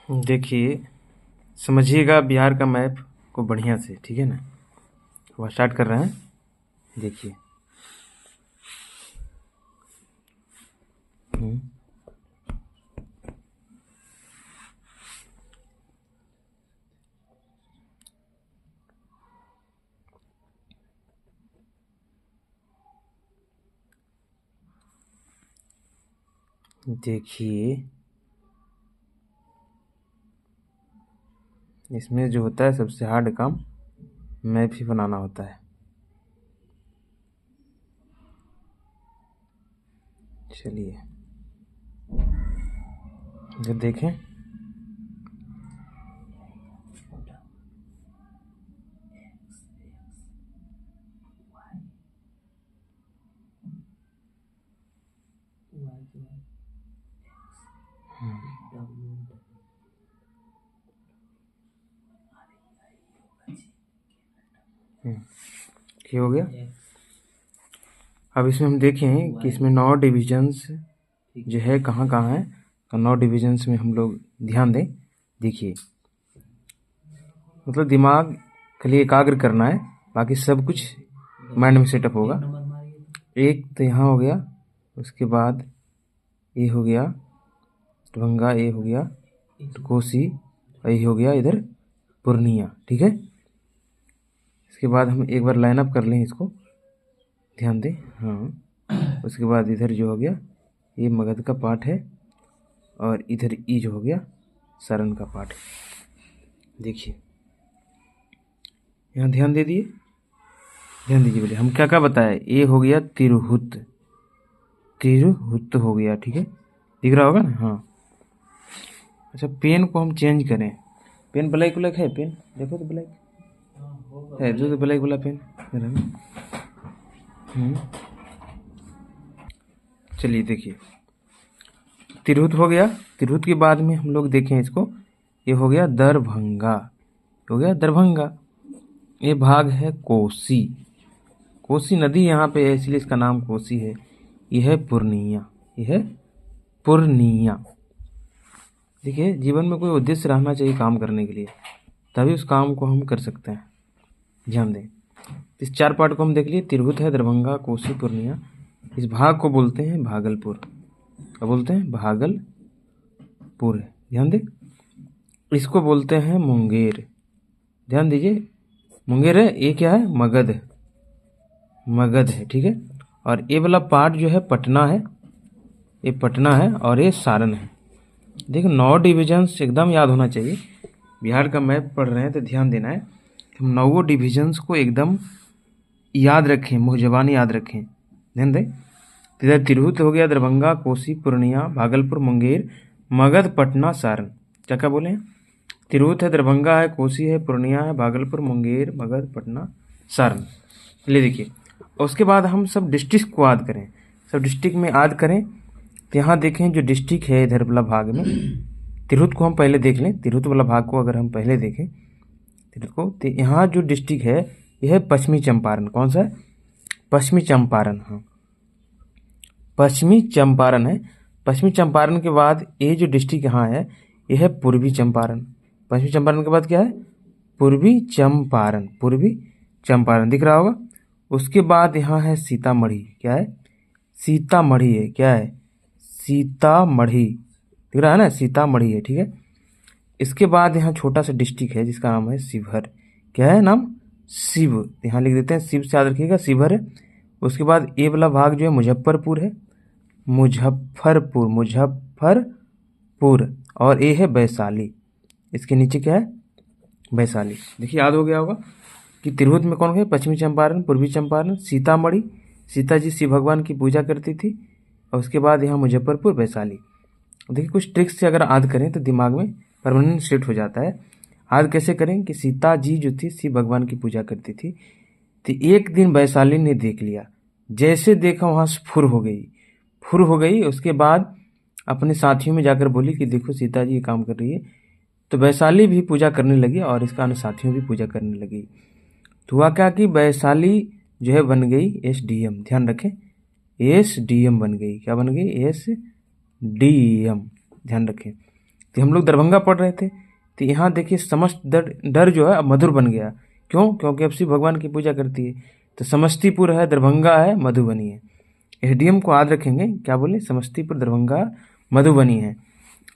देखिए, समझिएगा बिहार का मैप को बढ़िया से, ठीक है ना। वह स्टार्ट कर रहे हैं। देखिए, देखिए इसमें जो होता है सबसे हार्ड काम मैप ही बनाना होता है। चलिए जब देखें, ये हो गया। अब इसमें हम देखें कि इसमें 9 डिविजन्स जो है कहाँ कहाँ है, तो 9 डिविजन्स में हम लोग ध्यान दें। देखिए, मतलब दिमाग खाली एकाग्र करना है, बाकी सब कुछ माइंड में सेटअप होगा। एक तो यहाँ हो गया, उसके बाद ये हो गया दरभंगा, ये हो गया कोसी, और ये हो गया इधर पूर्णिया, ठीक है। इसके बाद हम एक बार लाइन अप कर लें, इसको ध्यान दें। हाँ, उसके बाद इधर जो हो गया ये मगध का पार्ट है, और इधर ई जो हो गया सारण का पार्ट है। देखिए यहाँ ध्यान दे दिए, ध्यान दीजिए। बोले हम क्या क्या बताए, ये हो गया तिरहुत, तिरहुत हो गया, ठीक है, दिख रहा होगा ना। हाँ, अच्छा, पेन को हम चेंज करें। पेन ब्लैक ब्लैक है, पेन देखो तो ब्लैक है, जो तो ब्लैक वाला पेन। चलिए देखिए, तिरहुत हो गया। तिरहुत के बाद में हम लोग देखें इसको, ये हो गया दरभंगा, हो गया दरभंगा। ये भाग है कोसी, कोसी नदी यहाँ पे है इसलिए इसका नाम कोसी है। यह है पूर्णिया, यह है पूर्णिया। देखिए, जीवन में कोई उद्देश्य रहना चाहिए काम करने के लिए, तभी उस काम को हम कर सकते हैं। ध्यान दें, इस 4 पार्ट को हम देख लिए। तिरहुत है, दरभंगा, कोसी, पूर्णिया। इस भाग को बोलते हैं भागलपुर, क्या बोलते हैं, भागलपुर। ध्यान दें, इसको बोलते हैं मुंगेर, ध्यान दीजिए, मुंगेर है। ये क्या है, मगध, मगध है, ठीक है। और ये वाला पार्ट जो है पटना है, ये पटना है, और ये सारण है। देखो 9 डिविजन्स एकदम याद होना चाहिए। बिहार का मैप पढ़ रहे हैं तो ध्यान देना है कि हम 9 डिविजन्स को एकदम याद रखें, मुँह ज़बानी याद रखें। ध्यान दें, इधर तिरहुत हो गया, दरभंगा, कोसी, पूर्णिया, भागलपुर, मुंगेर, मगध, पटना, सारण। क्या क्या बोले हैं, तिरहुत है, दरभंगा है, कोसी है, पूर्णिया है, भागलपुर, मुंगेर, मगध, पटना, सारण। चलिए देखिए, उसके बाद हम सब डिस्ट्रिक्ट को याद करें, सब डिस्ट्रिक्ट में याद करें। तो यहाँ देखें जो डिस्ट्रिक्ट है इधर वाला भाग में, तिरहुत को हम पहले देख लें। तिरहुत वाला भाग को अगर हम पहले देखें तिरहुत को, तो यहाँ जो डिस्ट्रिक्ट है यह है पश्चिमी चंपारण। कौन सा है, पश्चिमी चंपारण। हाँ, पश्चिमी चंपारण है। पश्चिमी चंपारण के बाद ये जो डिस्ट्रिक्ट यहाँ है यह है पूर्वी चंपारण। पश्चिमी चंपारण के बाद क्या है, पूर्वी चंपारण, पूर्वी चंपारण दिख रहा होगा। उसके बाद यहाँ है सीतामढ़ी, क्या है, सीतामढ़ी है, क्या है, सीतामढ़ी, दिख रहा है ना, सीतामढ़ी है, ठीक है। इसके बाद यहाँ छोटा सा डिस्ट्रिक्ट है जिसका नाम है शिवहर, क्या है नाम, शिव, यहाँ लिख देते हैं, शिव से याद रखिएगा, शिवहर है। उसके बाद ये वाला भाग जो है मुजफ्फरपुर है, मुजफ्फरपुर, मुजफ्फरपुर, और ये है वैशाली। इसके नीचे क्या है, वैशाली। देखिए याद हो गया होगा कि तिरहुत में कौन है, पश्चिमी चंपारण, पूर्वी चंपारण, सीतामढ़ी, सीता जी शिव भगवान की पूजा करती थी, और उसके बाद यहाँ मुजफ्फरपुर, वैशाली। देखिए कुछ ट्रिक्स से अगर याद करें तो दिमाग में परमानेंट सेट हो जाता है। याद कैसे करें कि सीता जी जो थी शिव भगवान की पूजा करती थी, तो एक दिन वैशाली ने देख लिया, जैसे देखा वहाँ से फुर हो गई, फुर हो गई। उसके बाद अपने साथियों में जाकर बोली कि देखो सीता जी ये काम कर रही है, तो वैशाली भी पूजा करने लगी और इसका अन्य साथियों भी पूजा करने लगी। तो हुआ क्या कि वैशाली जो है बन गई SDM, ध्यान रखें, SDM बन गई, क्या बन गई, SDM, ध्यान रखें। तो हम लोग दरभंगा पढ़ रहे थे, तो यहाँ देखिए समस्त डर जो है अब मधुर बन गया। क्यों? क्योंकि अब शिव भगवान की पूजा करती है। तो समस्तीपुर है, दरभंगा है, मधुबनी है। एसडीएम को याद रखेंगे, क्या बोले? समस्तीपुर, दरभंगा, मधुबनी है।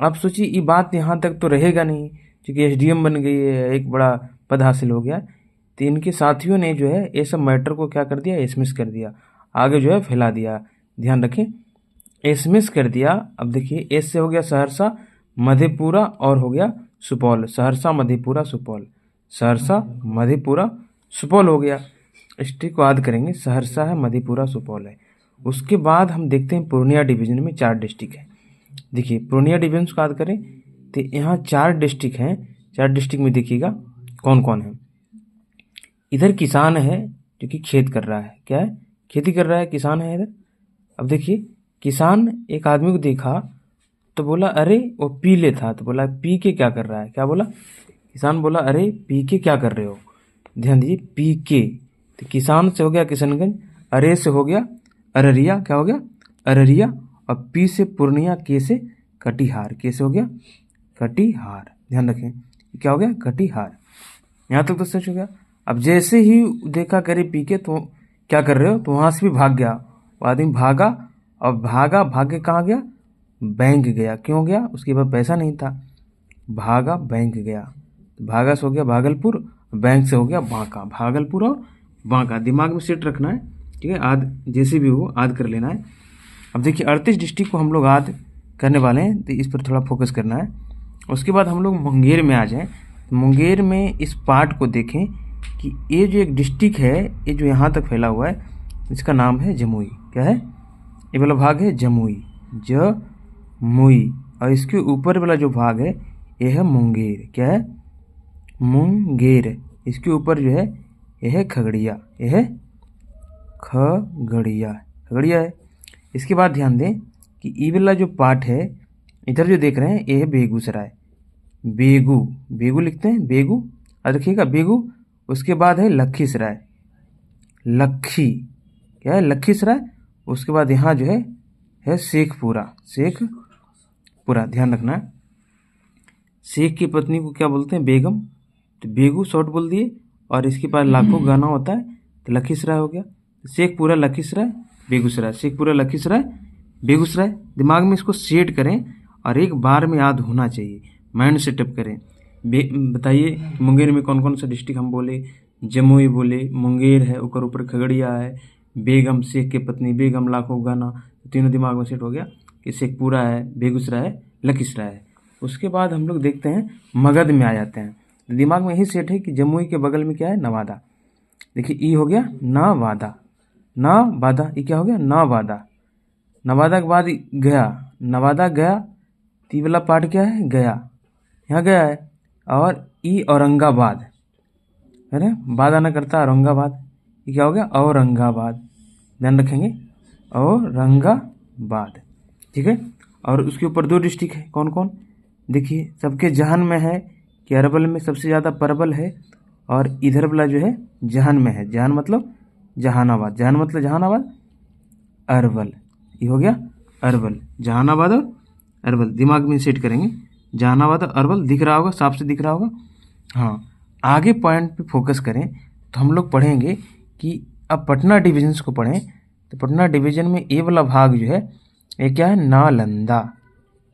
आप सोचिए ये बात यहाँ तक तो रहेगा नहीं, क्योंकि एसडीएम बन गई है, एक बड़ा पद हासिल हो गया। तो इनके साथियों ने जो है ये सब मैटर को क्या कर दिया? एसमिस कर दिया, आगे जो है फैला दिया। ध्यान रखें, एसमिस कर दिया। अब देखिए एस से हो गया सहरसा, मधेपुरा और हो गया सुपौल। सहरसा, मधेपुरा, सुपौल। सहरसा, मधेपुरा, सुपौल हो गया। डिस्ट्रिक्ट को याद करेंगे, सहरसा है, मधेपुरा, सुपौल है। उसके बाद हम देखते हैं पूर्णिया डिवीजन में 4 डिस्ट्रिक्ट है। देखिए पूर्णिया डिवीजन को याद करें तो यहाँ 4 डिस्ट्रिक्ट हैं। 4 डिस्ट्रिक्ट में देखिएगा कौन कौन है। इधर किसान है जो कि खेत कर रहा है, क्या है? खेती कर रहा है, किसान है इधर। अब देखिए किसान एक आदमी को देखा तो बोला अरे वो पीले था, तो बोला पी के क्या कर रहा है? क्या बोला? किसान बोला अरे पी के क्या कर रहे हो? ध्यान दीजिए, पी के। तो किसान से हो गया किशनगंज, अरे से हो गया अररिया, क्या हो गया? अररिया। और पी से पूर्णिया, के से कटिहार, के से हो गया कटिहार। ध्यान रखें क्या हो गया? कटिहार। यहाँ तक तो सच हो गया। अब जैसे ही देखा करे पी के तो क्या कर रहे हो, तो वहाँ से भी भाग गया। वो आदमी भागा और भाग के कहाँ गया? बैंक गया। क्यों गया? उसके पास पैसा नहीं था, भागा बैंक गया। भागा से हो गया भागलपुर, बैंक से हो गया बांका। भागलपुर और बांका दिमाग में सेट रखना है, ठीक है? याद जैसे भी हो याद कर लेना है। अब देखिए 38 डिस्ट्रिक्ट को हम लोग याद करने वाले हैं, तो इस पर थोड़ा फोकस करना है। उसके बाद हम लोग मुंगेर में आ जाएं। मुंगेर में इस पार्ट को देखें कि ये जो एक डिस्ट्रिक्ट है, ये जो यहाँ तक फैला हुआ है, इसका नाम है जमुई। क्या है? ये वाला भाग है जमुई, जमुई। और इसके ऊपर वाला जो भाग है ये है मुंगेर। क्या है? मुंगेर। इसके ऊपर जो है ये है खगड़िया, ये है खगड़िया, खगड़िया है। इसके बाद ध्यान दें कि ये वाला जो पार्ट है, इधर जो देख रहे हैं ये है बेगूसराय, बेगू, बेगू लिखते हैं, बेगू। और देखिएगा बेगू। उसके बाद है लखीसराय, लखी, क्या है? लखीसराय। उसके बाद यहाँ जो है शेखपुरा, शेखपुरा। ध्यान रखना है, शेख की पत्नी को क्या बोलते हैं? बेगम। तो बेगू शॉर्ट बोल दिए, और इसके पास लाखों गाना होता है, तो लखीसराय हो गया। शेखपुरा, लखीसराय, बेगूसराय, शेखपुरा, लखीसराय, बेगूसराय। दिमाग में इसको सेट करें और एक बार में याद होना चाहिए, माइंड सेटअप करें। बताइए मुंगेर में कौन कौन सा डिस्ट्रिक्ट हम बोले? जमुई बोले, मुंगेर है, ऊपर खगड़िया है, बेगम, शेख के पत्नी, बेगम, लाखों गाना। तीनों दिमाग में सेट हो गया कि शेखपुरा है, बेगूसराय है, लखीसराय है। उसके बाद हम लोग देखते हैं मगध में आ जाते हैं। दिमाग में यही सेट है कि जमुई के बगल में क्या है? नवादा। देखिए ई हो गया नवादा, नवादा। ये क्या हो गया? नवादा। नवादा के बाद गया, नवादा गया। ती वाला पार्ट क्या है? गया, यहाँ गया है। और ई औरंगाबाद, अरे बाद आना करता है औरंगाबाद। ये क्या हो गया? औरंगाबाद। ध्यान रखेंगे, औरंगाबाद, ठीक है। और उसके ऊपर 2 डिस्ट्रिक्ट है, कौन कौन? देखिए सबके जहन में है कि अरवल में सबसे ज़्यादा परवल है, और इधर वाला जो है जहन में है। जहन मतलब जहानाबाद, जहन मतलब जहानाबाद, अरवल। ये हो गया अरवल, जहानाबाद और अरवल। दिमाग में सेट करेंगे, जहानाबाद और अरवल। दिख रहा होगा, साफ से दिख रहा होगा। हाँ, आगे पॉइंट पे फोकस करें तो हम लोग पढ़ेंगे कि अब पटना डिविजन्स को पढ़ें। तो पटना डिवीजन में ए वाला भाग जो है ये क्या है? नालंदा,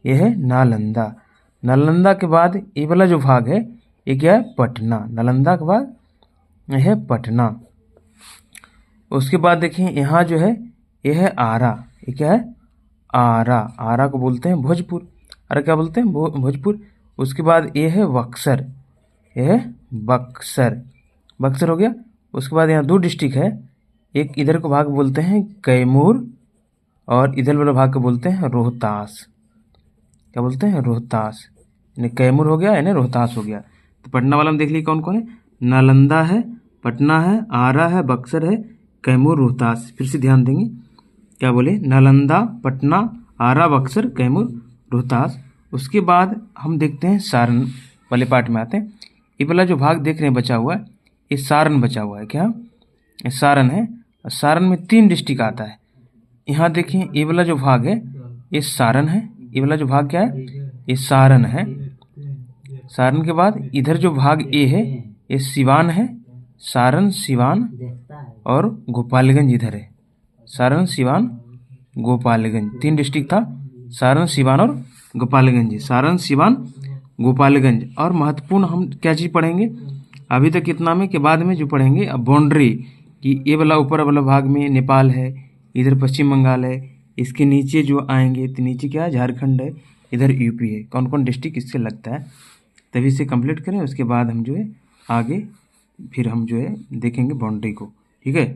ये है नालंदा। नालंदा के बाद ए वाला जो भाग है ये क्या है? पटना। नालंदा के बाद ये है पटना। उसके बाद देखिए यहाँ जो है ये है आरा। ये क्या है? आरा। आरा को बोलते हैं भोजपुर। आरा क्या बोलते हैं? भोजपुर। उसके बाद ये है बक्सर, ये है बक्सर, बक्सर हो गया। उसके बाद यहाँ 2 डिस्ट्रिक्ट है, एक इधर को भाग बोलते हैं कैमूर, और इधर वाला भाग को बोलते हैं रोहतास। क्या बोलते हैं? रोहतास। यानी कैमूर हो गया, यानी रोहतास हो गया। तो पटना वाला में देख लीजिए कौन कौन है? नालंदा है, पटना है, आरा है, बक्सर है, कैमूर, रोहतास। फिर से ध्यान देंगे, क्या बोले? नालंदा, पटना, आरा, बक्सर, कैमूर, रोहतास। उसके बाद हम देखते हैं सारण वाले पार्ट में आते हैं। ये वाला जो भाग देख रहे हैं बचा हुआ है, ये सारण बचा हुआ है। क्या? ये सारण है। सारण में 3 डिस्ट्रिक्ट आता है। यहाँ देखिए ये वाला जो भाग है ये सारण है। ये वाला जो भाग क्या है? ये सारण है। सारण के बाद इधर जो भाग ए है ये सिवान है, सारण सिवान और गोपालगंज इधर है। सारण सिवान गोपालगंज 3 डिस्ट्रिक्ट था, सारण सिवान और गोपालगंज। सारण सिवान गोपालगंज। और महत्वपूर्ण हम क्या चीज़ पढ़ेंगे अभी तक कितना में के बाद में जो पढ़ेंगे अब बाउंड्री कि ये वाला ऊपर वाला भाग में नेपाल है, इधर पश्चिम बंगाल है, इसके नीचे जो आएंगे तो नीचे क्या है झारखंड है, इधर यूपी है। कौन कौन डिस्ट्रिक्ट इससे लगता है तभी से कंप्लीट करें, उसके बाद हम जो है आगे फिर हम जो है देखेंगे बाउंड्री को। ठीक है।